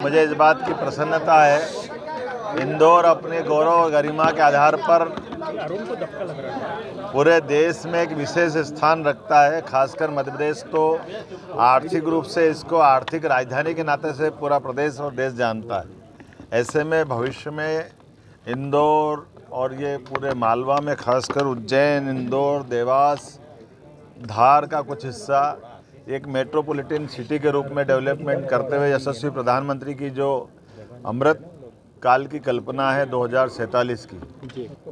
मुझे इस बात की प्रसन्नता है, इंदौर अपने गौरव और गरिमा के आधार पर पूरे देश में एक विशेष स्थान रखता है। खासकर मध्य प्रदेश तो आर्थिक रूप से इसको आर्थिक राजधानी के नाते से पूरा प्रदेश और देश जानता है। ऐसे में भविष्य में इंदौर और ये पूरे मालवा में खासकर उज्जैन, इंदौर, देवास, धार का कुछ हिस्सा एक मेट्रोपॉलिटन सिटी के रूप में डेवलपमेंट करते हुए यशस्वी प्रधानमंत्री की जो अमृत काल की कल्पना है 2047 की,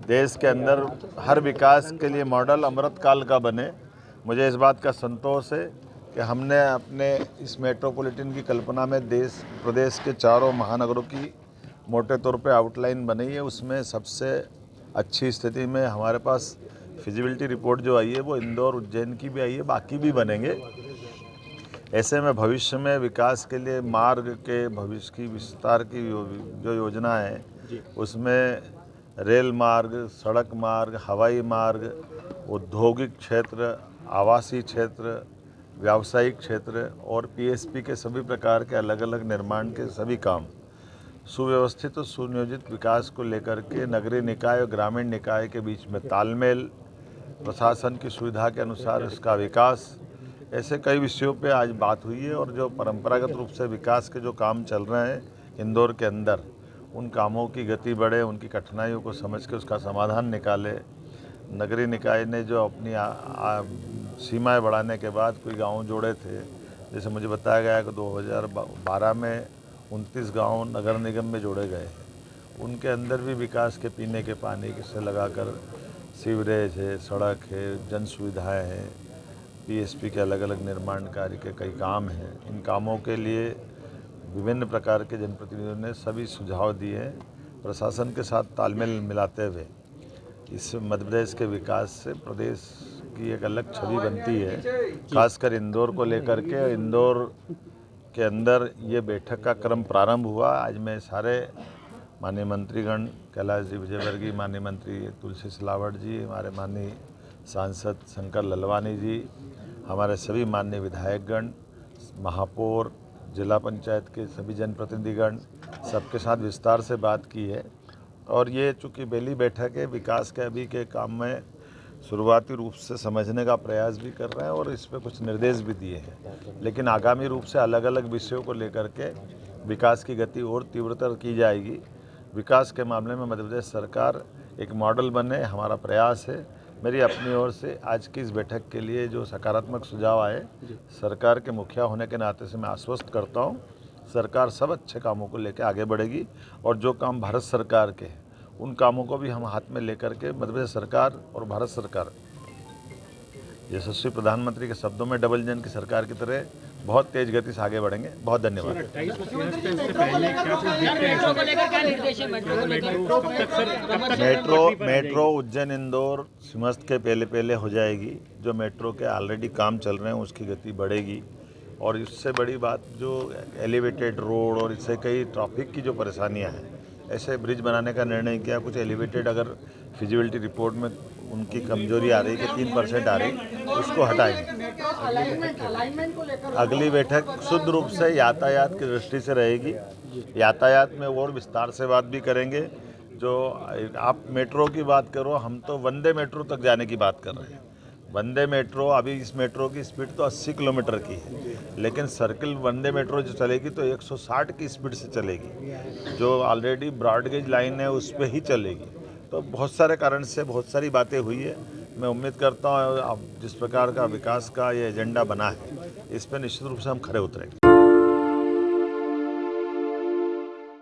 देश के अंदर हर विकास के लिए मॉडल अमृत काल का बने। मुझे इस बात का संतोष है कि हमने अपने इस मेट्रोपॉलिटन की कल्पना में देश प्रदेश के चारों महानगरों की मोटे तौर पे आउटलाइन बनाई है। उसमें सबसे अच्छी स्थिति में हमारे पास फिजिबिलिटी रिपोर्ट जो आई है वो इंदौर, उज्जैन की भी आई है, बाकी भी बनेंगे। ऐसे में भविष्य में विकास के लिए मार्ग के भविष्य की विस्तार की जो योजना है उसमें रेल मार्ग, सड़क मार्ग, हवाई मार्ग, औद्योगिक क्षेत्र, आवासीय क्षेत्र, व्यावसायिक क्षेत्र और पीएसपी के सभी प्रकार के अलग अलग निर्माण के सभी काम सुव्यवस्थित और सुनियोजित विकास को लेकर के नगरीय निकाय और ग्रामीण निकाय के बीच में तालमेल, प्रशासन की सुविधा के अनुसार इसका विकास, ऐसे कई विषयों पे आज बात हुई है। और जो परंपरागत रूप से विकास के जो काम चल रहे हैं इंदौर के अंदर, उन कामों की गति बढ़े, उनकी कठिनाइयों को समझ के उसका समाधान निकाले। नगरीय निकाय ने जो अपनी सीमाएं बढ़ाने के बाद कोई गांव जोड़े थे, जैसे मुझे बताया गया कि 2012 में 29 गांव नगर निगम में जोड़े गए हैं। उनके अंदर भी विकास के पीने के पानी से लगाकर सीवरेज है, सड़क है, जन सुविधाएँ हैं, पीएसपी के अलग अलग निर्माण कार्य के कई काम हैं। इन कामों के लिए विभिन्न प्रकार के जनप्रतिनिधियों ने सभी सुझाव दिए हैं। प्रशासन के साथ तालमेल मिलाते हुए इस मध्य प्रदेश के विकास से प्रदेश की एक अलग छवि बनती है। खासकर इंदौर को लेकर के, इंदौर के अंदर ये बैठक का क्रम प्रारंभ हुआ। आज मैं सारे माननीय मंत्रीगण, कैलाश जी विजयवर्गीय, माननीय मंत्री तुलसी सिलावट जी, हमारे माननीय सांसद शंकर ललवानी जी, हमारे सभी माननीय विधायकगण, महापौर, जिला पंचायत के सभी जनप्रतिनिधिगण, सबके साथ विस्तार से बात की है। और ये चूँकि पहली बैठक है, विकास के अभी के काम में शुरुआती रूप से समझने का प्रयास भी कर रहे हैं और इस पर कुछ निर्देश भी दिए हैं। लेकिन आगामी रूप से अलग अलग विषयों को लेकर के विकास की गति और तीव्रतर की जाएगी। विकास के मामले में मध्य प्रदेश सरकार एक मॉडल बने, हमारा प्रयास है। मेरी अपनी ओर से आज की इस बैठक के लिए जो सकारात्मक सुझाव आए, सरकार के मुखिया होने के नाते से मैं आश्वस्त करता हूँ, सरकार सब अच्छे कामों को लेकर आगे बढ़ेगी। और जो काम भारत सरकार के हैं उन कामों को भी हम हाथ में लेकर के मध्य प्रदेश सरकार और भारत सरकार यशस्वी प्रधानमंत्री के शब्दों में डबल इंजन की सरकार की तरह बहुत तेज गति से आगे बढ़ेंगे। बहुत धन्यवाद। मेट्रो उज्जैन इंदौर सिमस्त के पहले हो जाएगी। जो मेट्रो के ऑलरेडी काम चल रहे हैं उसकी गति बढ़ेगी। और इससे बड़ी बात जो एलिवेटेड रोड और इससे कई ट्रैफिक की जो परेशानियां हैं, ऐसे ब्रिज बनाने का निर्णय किया। कुछ एलिवेटेड अगर फिजिबिलिटी रिपोर्ट में उनकी कमजोरी आ रही है कि 3% आ रही, उसको हटाएंगे। अगली बैठक शुद्ध रूप से यातायात की दृष्टि से रहेगी। यातायात में और विस्तार से बात भी करेंगे। जो आप मेट्रो की बात करो, हम तो वंदे मेट्रो तक जाने की बात कर रहे हैं। वंदे मेट्रो, अभी इस मेट्रो की स्पीड तो 80 किलोमीटर की है, लेकिन सर्किल वंदे मेट्रो जो चलेगी तो 160 की स्पीड से चलेगी। जो ऑलरेडी ब्रॉडगेज लाइन है उस पर ही चलेगी। तो बहुत सारे कारण से बहुत सारी बातें हुई है। मैं उम्मीद करता हूँ अब जिस प्रकार का विकास का ये एजेंडा बना है, इस पर निश्चित रूप से हम खरे उतरेंगे।